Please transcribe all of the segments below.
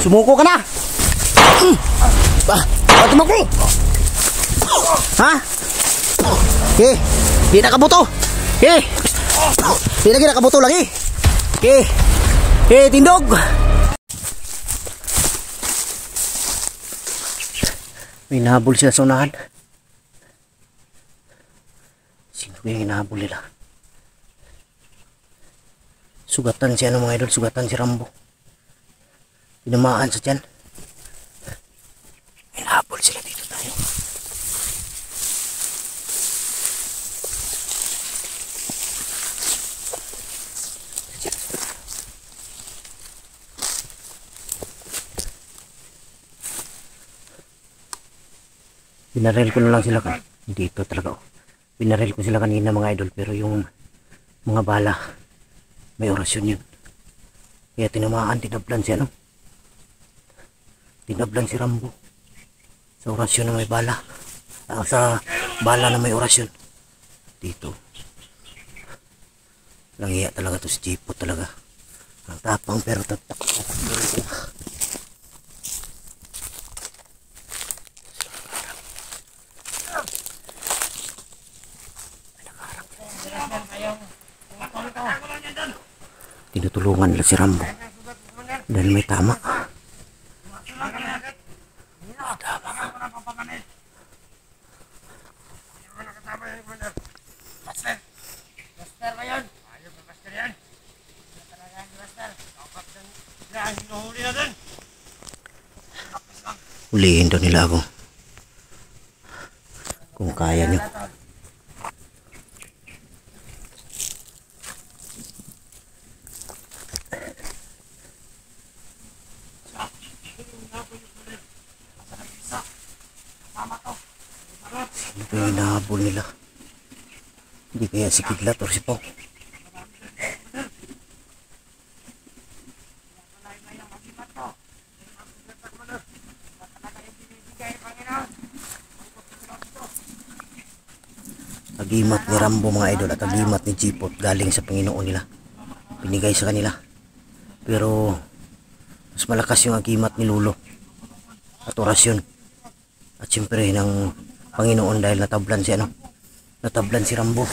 Sumuko ka na. Tumakbo. Ha? Di nakabuto. Di lagi nakabuto lagi. Tindog. May nahabol sila sa unahan. Sino ba yung hinahabol nila? Sugatan si mga idol, sugatan si Rambo. Tinamaan sa tiyan. May nahabol sila dito tayo. Binarel ko na lang sila kan. Dito talaga. Binarel ko sila kanina mga idol, pero yung mga bala may orasyon yun. Kaya tinamaan, tinablan si tinablan si Rambo sa orasyon na may bala. Sa bala na may orasyon. Dito. Langya talaga to si Jipot talaga. Ang tapang pero tatak sila. Tinutulungan nila si Rambo dahil may tama. Hulihin daw nila ako kung kaya nyo. Sino ba yung hinahabol nila? Hindi kaya si Kidlat or si Pong? Agimat ni Rambo mga idol at agimat ni Jipot galing sa Panginoon nila. Pinigay sa kanila. Pero mas malakas yung agimat ni Lolo at orasyon. At siyempre ng Panginoon dahil natablan si natablan si Rambo.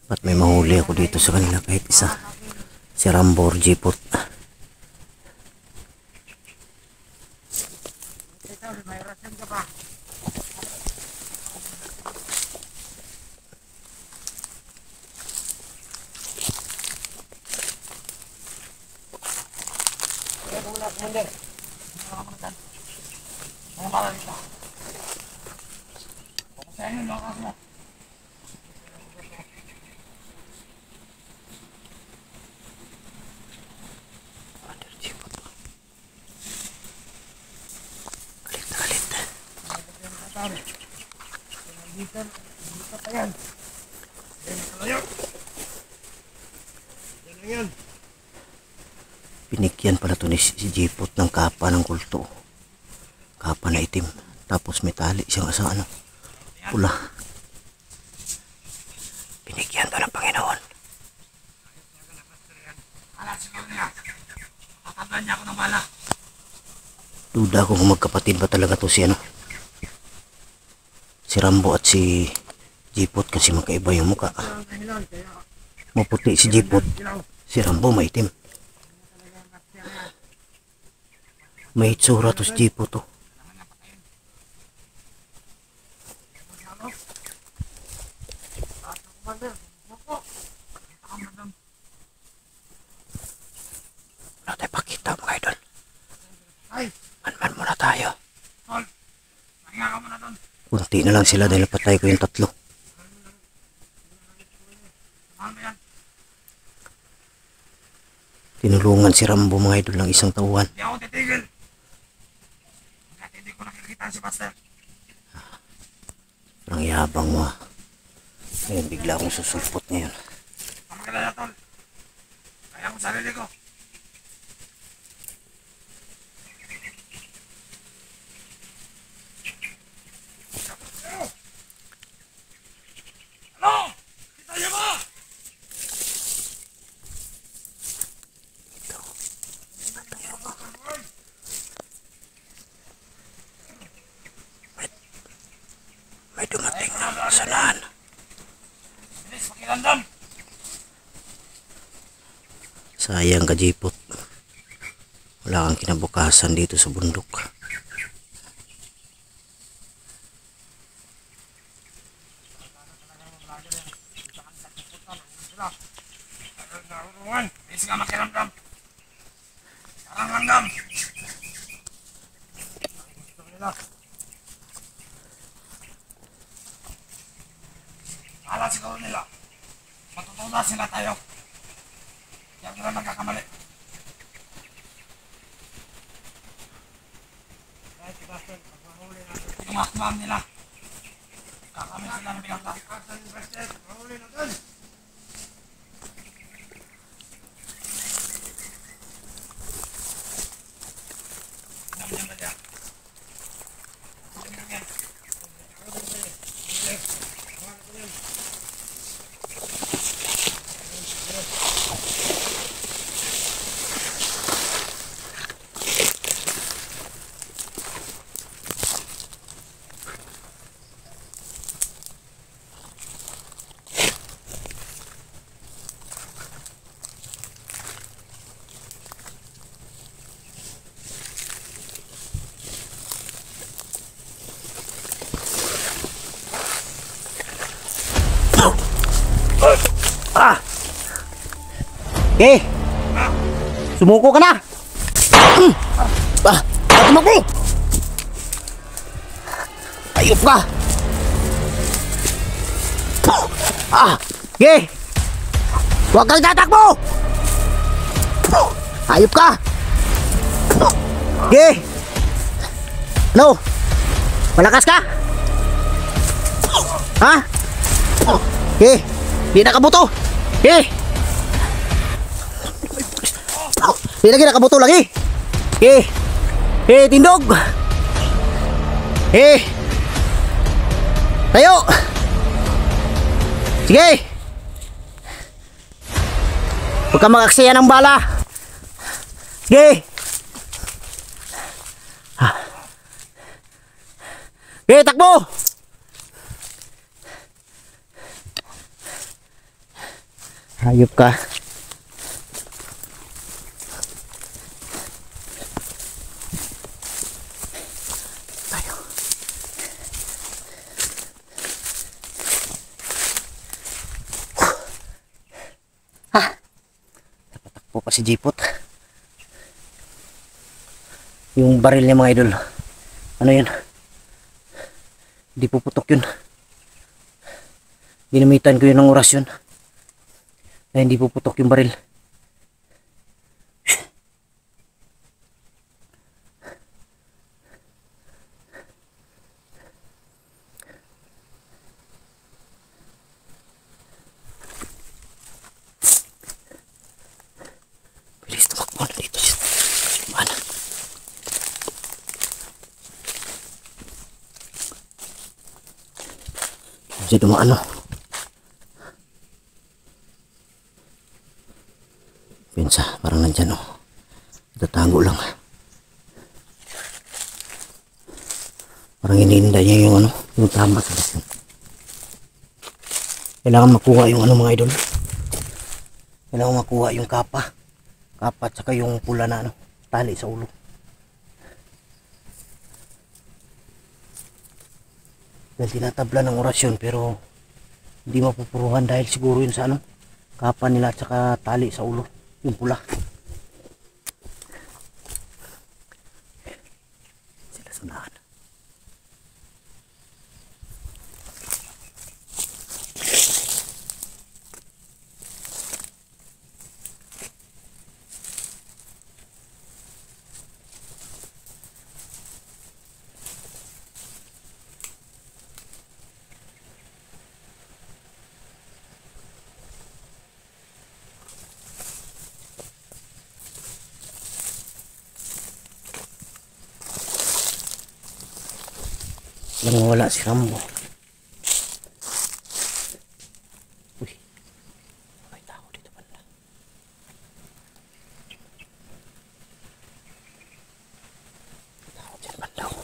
At may mahuli ako dito sa kanila kahit isa. Si Rambo or Jipot. Pinikyan pala to ni si Jipot ng kapa ng kulto. Kapa na itim. Tapos may tali siyang sa pula. Pinikyan to ng Panginoon. Duda ko kung magkapatid ba talaga to si si Rambo at si Jipot kasi magkaiba yung muka. Maputi si Jipot, si Rambo maitim. May itsura to si Jipot to. Wala tayo pakita mga idol. Man muna tayo. Kunti na lang sila dahil napatay ko yung 3. Tinulungan si Rambo mga idol ng isang tauhan. Hindi ako titigil. Hindi ko nakikita si Pastor. Ang yabang mo. Ngayon bigla akong susulpot ngayon. Pagkala na to. sarili ko. Ano? Kita niyo ba? May dumating na mga sanahan. Bilis, pakiramdam. Sayang ka, Jipot. Wala kang kinabukasan dito sa bundok. Bilis nga makiramdam. Sarang langgam. Gusto nila. Akala siguro nila. Matutunan sila tayo. Kaya nila nagkakamali. Tumakbang nila. Kakamit sila ng bigangka. Diyan ba diyan? Diyan. Eh! Sumuko ka na! Tumakbo! Ayop ka! Eh! Huwag kang tatakbo! Ayop ka! Eh! Ano? Malakas ka? Ha? Eh! Di nakabuto! Eh! Di lagi nakabuto lagi. Tindog. Tayo. Sige. Huwag ka mag-aksaya ng bala. Sige. Takbo. Hayop ka. Napatakbo pa si Jipot. Yung baril niya mga idol. Ano yun? Hindi puputok yun. Ginamitan ko yun ng orasyon. Na hindi puputok yung baril. Bilis tumakbo na dito siya. Mana? Siya dumaan, no? Pinsa, parang nandyan, no? Tatago lang. Parang iniinda niya yung ano, yung tama sa lasin. Kailangan makuha yung ano mga idol. Kailangan makuha yung kapa. Kapa at saka yung pula na ano, tali sa ulo. Dahil tinatabla ng orasyon pero hindi mapupuruhan dahil siguro yun sa ano, kapa nila at saka tali sa ulo, yung pula. Sila sunahan. Lang wala si Rambo. Uy, may tao dito banda. Tao dyan banda ko.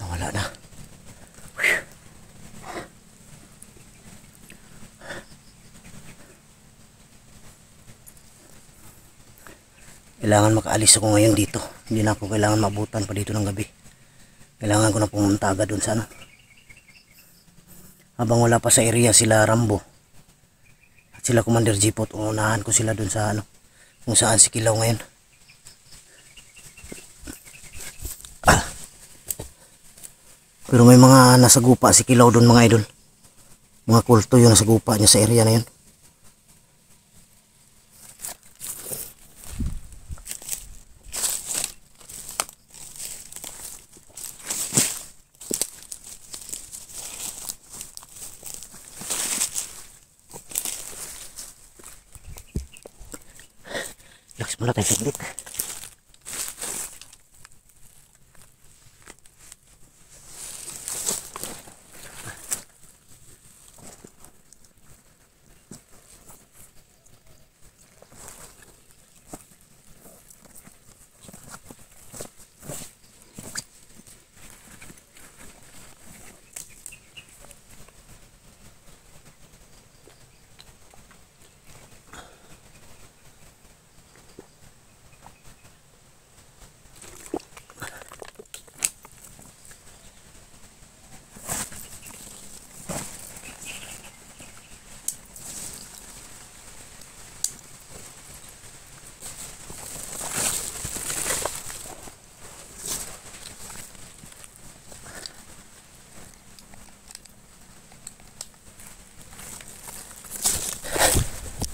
Nawala na. Kailangan makaalis ako ngayon dito. Hindi na ako kailangan mabutan pa dito ng gabi. Kailangan ko na pumunta agad dun sa ano. Habang wala pa sa area sila Rambo at sila Commander Jipot, unahan ko sila dun sa ano, kung saan si Kilaw ngayon. Pero may mga nasagupa si Kilaw dun mga idol. Mga kulto yung nasagupa niya sa area na yun. Relax muna tayo saglit.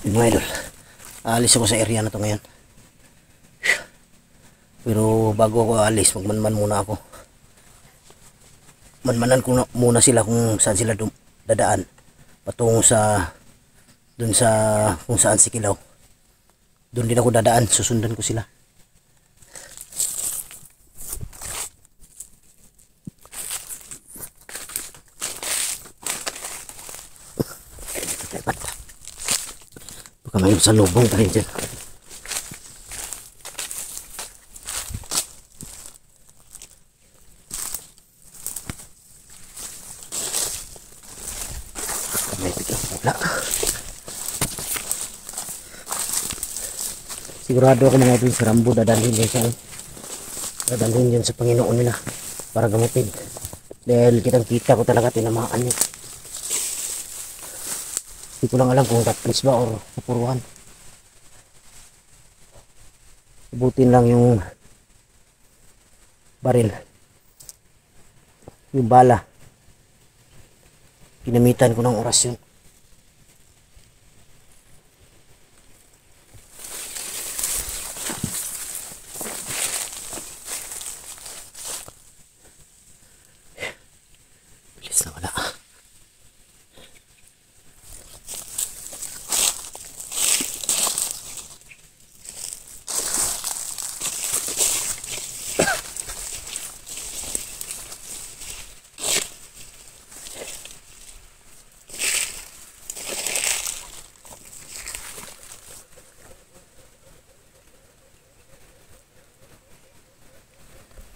Mga idol, aalis ako sa area na to ngayon. Pero bago ako aalis, magmanman muna ako. Manmanan ko muna sila kung saan sila dadaan patungo sa dun sa kung saan si Kilaw. Doon din ako dadaan, susundan ko sila. Baka mayroon sa lubong tayo dyan. May biglang wala. Sigurado ako mga ito si Rambo dadalhin din sa dadalhin din sa Panginoon nila para gamutin. Dahil kitang kita ko talaga tinamaan niya. Hindi ko lang alam kung tapis ba o kapuruhan. Ibutin lang yung baril. Yung bala. Ginamitan ko ng orasyon. Bilis na wala.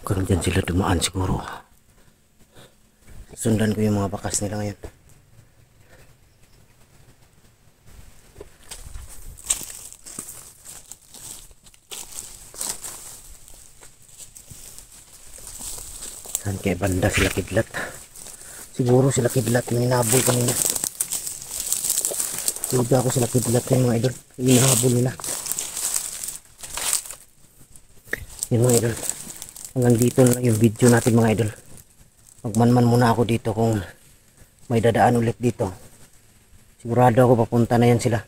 Kung dyan sila dumaan siguro. Sundan ko yung mga bakas nila ngayon. Saan kaya banda sila kidlat? Siguro sila kidlat yung hinabol kanina. Siguro ako sila kidlat yung mga idol. Hinahabol nila. Yun mga idol. Hanggang dito na lang yung video natin mga idol. Magmanman muna ako dito kung may dadaan ulit dito. Sigurado ako papunta na yan sila.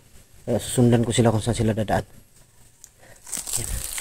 Kaya susundan ko sila kung saan sila dadaan. Yan.